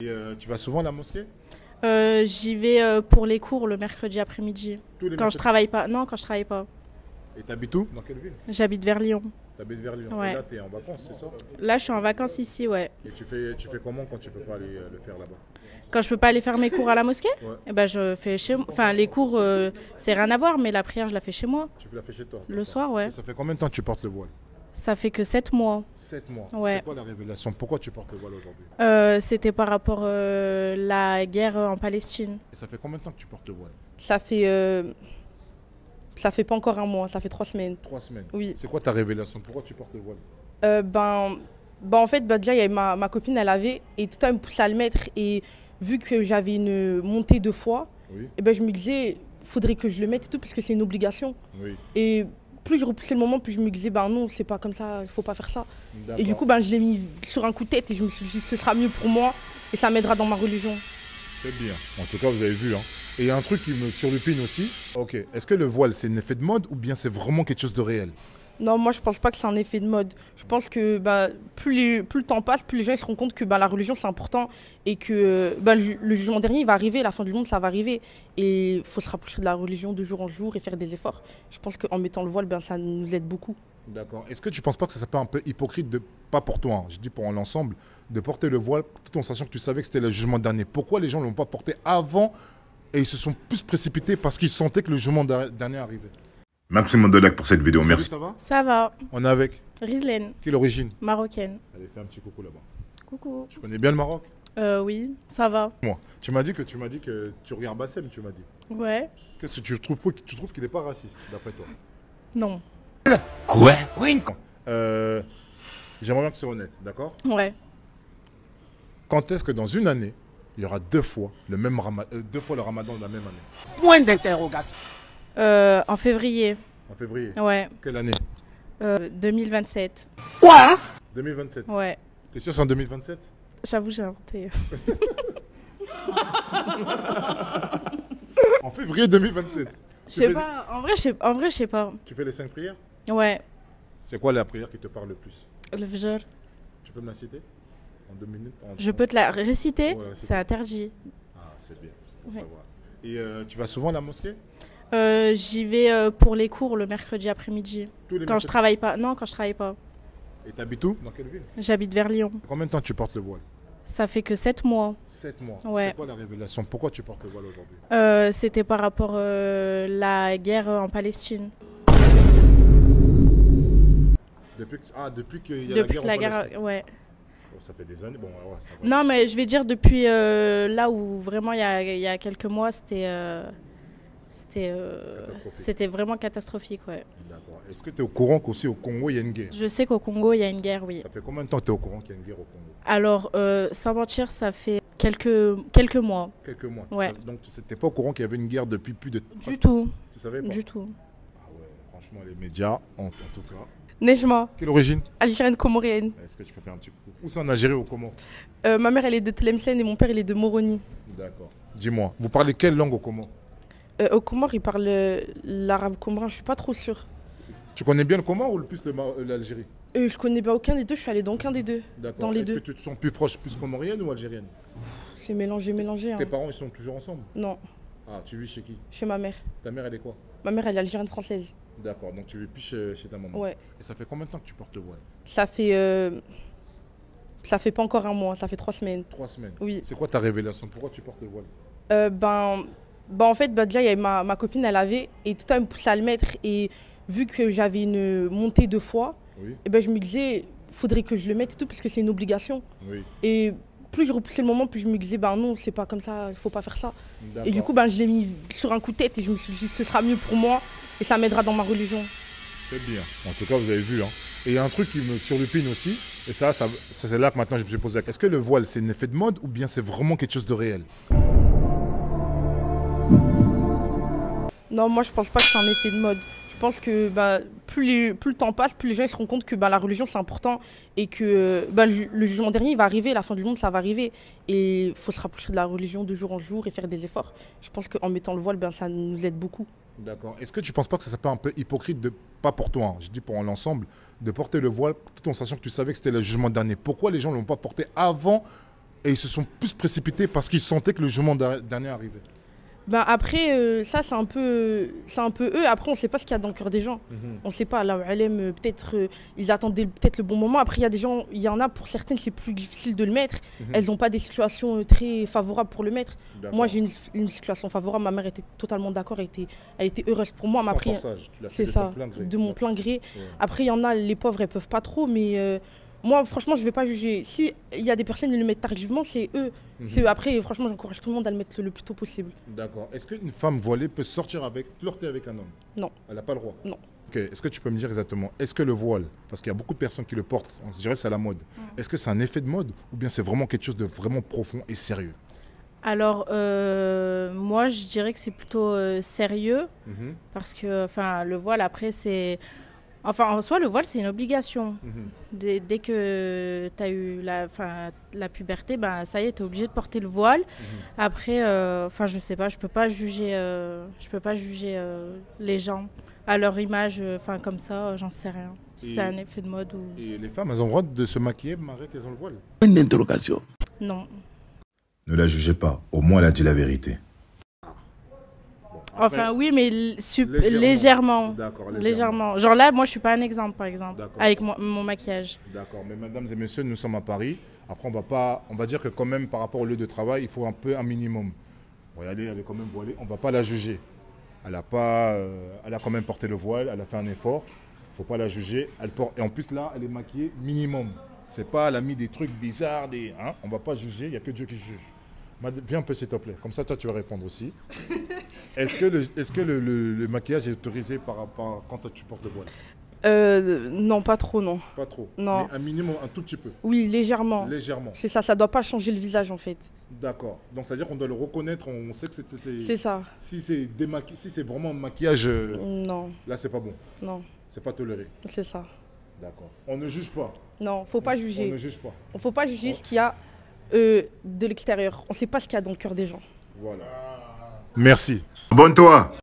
Et tu vas souvent à la mosquée? J'y vais pour les cours le mercredi après-midi. Tous les Quand je mercredis. travaille pas. Non, quand je travaille pas. Et t'habites où? Dans quelle ville? J'habite vers Lyon. T'habites vers Lyon. Et Ouais. là, t'es en vacances, c'est ça? Là, je suis en vacances ici, ouais. Et tu fais comment quand tu peux pas aller le faire là-bas? Quand je peux pas aller faire mes cours à la mosquée, Ouais. eh ben je fais chez moi. Enfin, les cours, c'est rien à voir, mais la prière, je la fais chez moi. Tu peux la faire chez toi? Le D'accord. soir, ouais. Et ça fait combien de temps que tu portes le voile? Ça fait que 7 mois. 7 mois. Ouais. C'est quoi la révélation? Pourquoi tu portes le voile aujourd'hui? C'était par rapport à la guerre en Palestine. Et ça fait combien de temps que tu portes le voile? Ça fait pas encore un mois, ça fait 3 semaines. 3 semaines. Oui. C'est quoi ta révélation? Pourquoi tu portes le voile? En fait, déjà, il y avait ma copine, elle avait, et tout le temps, elle me poussait à le mettre. Et vu que j'avais une montée de foi, Oui. et ben, je me disais, faudrait que je le mette et tout, parce que c'est une obligation. Oui. Et plus je repoussais le moment, plus je me disais, non, c'est pas comme ça, il faut pas faire ça. D'accord. Et du coup, je l'ai mis sur un coup de tête et je me suis dit, ce sera mieux pour moi et ça m'aidera dans ma religion. C'est bien. En tout cas, vous avez vu. Hein. Et il y a un truc qui me turlupine aussi. Ok. Est-ce que le voile, c'est un effet de mode ou bien c'est vraiment quelque chose de réel? Non, moi je pense pas que c'est un effet de mode. Je pense que plus le temps passe, plus les gens ils se rendent compte que la religion c'est important et que le jugement dernier il va arriver, la fin du monde ça va arriver. Et il faut se rapprocher de la religion de jour en jour et faire des efforts. Je pense qu'en mettant le voile, ça nous aide beaucoup. D'accord. Est-ce que tu penses pas que ça pas un peu hypocrite de, pas pour toi, hein, je dis pour l'ensemble, de porter le voile tout en sachant que tu savais que c'était le jugement dernier? Pourquoi les gens ne l'ont pas porté avant et ils se sont plus précipités parce qu'ils sentaient que le jugement dernier arrivait? Maximum de likes pour cette vidéo, Salut, merci. ça va? Ça va. On est avec Rizlen, quelle origine? marocaine. Allez, fais un petit coucou là-bas. Coucou. Tu connais bien le Maroc? Oui, ça va. Moi. Tu m'as dit que tu regardes Bassem, tu m'as dit. Ouais. Qu'est-ce que tu trouves qu'il n'est pas raciste, d'après toi? Non. Quoi? Oui. J'aimerais bien que c'est honnête, d'accord? Ouais. Quand est-ce que dans une année, il y aura deux fois le ramadan de la même année? Point d'interrogation. En février. En février. Ouais. Quelle année? 2027. Quoi? 2027. Ouais. T'es sûr c'est en 2027? J'avoue, j'ai inventé. En février 2027. Je sais pas. En vrai, je sais pas. Tu fais les 5 prières? Ouais. C'est quoi la prière qui te parle le plus? Le fajr. Tu peux me la citer? En 2 minutes? Je peux te la réciter. Ouais, réciter. C'est interdit. Ah, c'est bien. Faut Ouais. savoir. Et tu vas souvent à la mosquée? J'y vais pour les cours le mercredi après-midi. Tous les Quand je mercredis. travaille pas. Non, quand je travaille pas. Et t'habites où? Dans quelle ville? J'habite vers Lyon. Combien de temps tu portes le voile? Ça fait que 7 mois. 7 mois. Ouais. C'est quoi la révélation? Pourquoi tu portes le voile aujourd'hui? C'était par rapport à la guerre en Palestine. Depuis qu'il y a Depuis la que la guerre en guerre. Palestine. Ouais. Bon, ça fait des années. Bon, ouais, ça va. Non, mais je vais dire depuis là où vraiment il y a quelques mois, c'était vraiment catastrophique. Ouais. D'accord. Est-ce que tu es au courant qu'aussi au Congo, il y a une guerre? Je sais qu'au Congo, il y a une guerre, oui. Ça fait combien de temps que tu es au courant qu'il y a une guerre au Congo? Alors, sans mentir, ça fait quelques mois. Quelques mois. Ouais. Donc tu n'étais pas au courant qu'il y avait une guerre depuis plus de... Du tout. Tu savais pas? Du tout. Ah ouais, franchement, les médias, en tout cas. Nejma, Quelle origine? algérienne comorienne. Est-ce que tu peux faire un petit coucou? Où c'est en Algérie ou comment? Ma mère elle est de Tlemcen et mon père il est de Moroni. D'accord. Dis-moi, vous parlez quelle langue au Comores? Au Comores, ils parlent l'arabe comorin, je suis pas trop sûre. Tu connais bien le Comores ou le plus l'Algérie? Je connais pas aucun des deux, je suis allée dans aucun des deux. D'accord. Dans les Est-ce deux. que tu te sens plus proche, plus comorienne ou algérienne? C'est mélangé. Hein. Tes parents, ils sont toujours ensemble? Non, Ah, tu vis chez qui? chez ma mère. Ta mère, elle est quoi? Ma mère elle est algérienne française. D'accord, donc tu vis plus chez ta maman. Ouais. Et ça fait combien de temps que tu portes le voile? Ça fait pas encore un mois, ça fait 3 semaines. 3 semaines. Oui. C'est quoi ta révélation? Pourquoi tu portes le voile? En fait, déjà, il y avait ma copine, elle avait, et tout le temps, elle me poussait à le mettre. Et vu que j'avais une montée de foi, Oui. je me disais, faudrait que je le mette et tout, parce que c'est une obligation. Oui. Et plus je repoussais le moment, plus je me disais, non, c'est pas comme ça, il faut pas faire ça. D'accord. Et du coup, je l'ai mis sur un coup de tête et je me suis dit, ce sera mieux pour moi et ça m'aidera dans ma religion. C'est bien. En tout cas, vous avez vu. Hein. Et il y a un truc qui me turlupine aussi. Et ça c'est là que maintenant je me suis posé la question. Est-ce que le voile, c'est un effet de mode ou bien c'est vraiment quelque chose de réel? Non, moi je pense pas que c'est un effet de mode. Je pense que plus le temps passe, plus les gens ils se rendent compte que la religion c'est important et que le jugement dernier il va arriver, la fin du monde ça va arriver. Et il faut se rapprocher de la religion de jour en jour et faire des efforts. Je pense qu'en mettant le voile, ça nous aide beaucoup. D'accord. Est-ce que tu penses pas que ça pas un peu hypocrite de, pas pour toi, hein, je dis pour l'ensemble, de porter le voile tout en sachant que tu savais que c'était le jugement dernier? Pourquoi les gens ne l'ont pas porté avant et ils se sont plus précipités parce qu'ils sentaient que le jugement dernier arrivait. Ben après, ça, c'est un peu eux. Après, on ne sait pas ce qu'il y a dans le cœur des gens. On ne sait pas. Là, peut-être, ils attendaient peut-être le bon moment. Après, il y a des gens, il y en a, pour certaines, c'est plus difficile de le mettre. Elles n'ont pas des situations très favorables pour le mettre. Moi, j'ai une situation favorable. Ma mère était totalement d'accord. Elle était heureuse pour moi. Mais après, c'est ça, de mon plein gré. Ouais. Après, il y en a, les pauvres, elles ne peuvent pas trop. Mais moi, franchement, je ne vais pas juger. S'il y a des personnes qui le mettent tardivement, c'est eux. Après, franchement, j'encourage tout le monde à le mettre le plus tôt possible. D'accord. Est-ce qu'une femme voilée peut sortir flirter avec un homme? Non. Elle n'a pas le droit? Non. Ok. Est-ce que tu peux me dire exactement, est-ce que le voile, parce qu'il y a beaucoup de personnes qui le portent, on dirait que c'est à la mode, est-ce que c'est un effet de mode ou bien c'est vraiment quelque chose de vraiment profond et sérieux? Alors, moi, je dirais que c'est plutôt sérieux, parce que le voile, après, c'est... Enfin, en soi, le voile, c'est une obligation. Dès que tu as eu la puberté, ben, ça y est, tu es obligé de porter le voile. Après, je sais pas, je peux pas juger les gens à leur image, comme ça, j'en sais rien. Si c'est un effet de mode ou... Et les femmes, elles ont le droit de se maquiller malgré qu'elles ont le voile? Une interrogation. Non. Ne la jugez pas, au moins elle a dit la vérité. Après, oui, mais légèrement. D'accord, légèrement. Genre là, moi, je suis pas un exemple, par exemple, avec mon maquillage. D'accord, mais mesdames et messieurs, nous sommes à Paris. Après, on va dire que quand même, par rapport au lieu de travail, il faut un minimum. Regardez, elle est quand même voilée, on va pas la juger. Elle a quand même porté le voile, elle a fait un effort. Il faut pas la juger. Et en plus, là, elle est maquillée minimum. C'est pas, elle a mis des trucs bizarres, on va pas juger, il n'y a que Dieu qui juge. Viens un peu s'il te plaît, comme ça toi tu vas répondre aussi. Est-ce que le maquillage est autorisé par rapport quand tu portes le voile? Non, pas trop, non. Pas trop? Non. Mais un minimum, un tout petit peu? Oui, légèrement. Légèrement? C'est ça, ça doit pas changer le visage en fait. D'accord, donc c'est-à-dire qu'on doit le reconnaître, on sait que c'est... C'est ça. Si c'est vraiment un maquillage... Non. Là c'est pas bon? Non. C'est pas toléré? C'est ça. D'accord. On ne juge pas? Non, faut pas juger. On ne juge pas? Faut pas juger ce qu'il y a de l'extérieur. On ne sait pas ce qu'il y a dans le cœur des gens. Voilà. Merci. Abonne-toi.